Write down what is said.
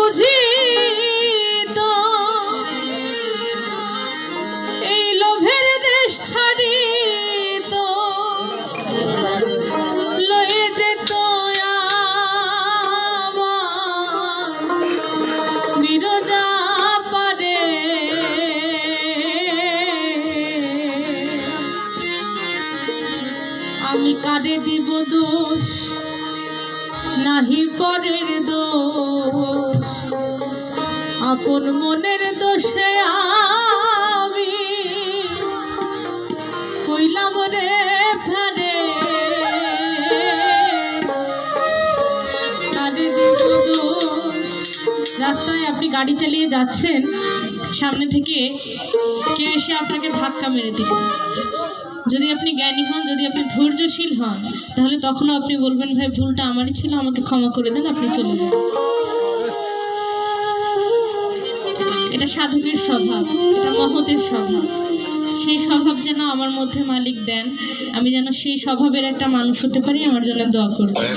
বুঝি তো এই লোভের দেশ ছাড়ি তো লয়ে যেত বিরজা পারে। আমি কারে দিব দোষ, নাহি পরের দোষ, আপন মনের দোষে আমি কইলাম রে ফেরে। কারে দিব দোষ। রাস্তায় আপনি গাড়ি চালিয়ে যাচ্ছেন, সামনে থেকে কেউ এসে আপনাকে ধাক্কা মেরে দিল। যদি আপনি জ্ঞানী হন, যদি আপনি ধৈর্যশীল হন, তাহলে তখনও আপনি বলবেন ভাই ভুলটা আমারই ছিল, আমাকে ক্ষমা করে দেন, আপনি চলে যান। এটা সাধকের স্বভাব, এটা মহতের স্বভাব। সেই স্বভাব যেন আমার মধ্যে মালিক দেন, আমি যেন সেই স্বভাবের একটা মানুষ হতে পারি। আমার জন্য দোয়া করবেন।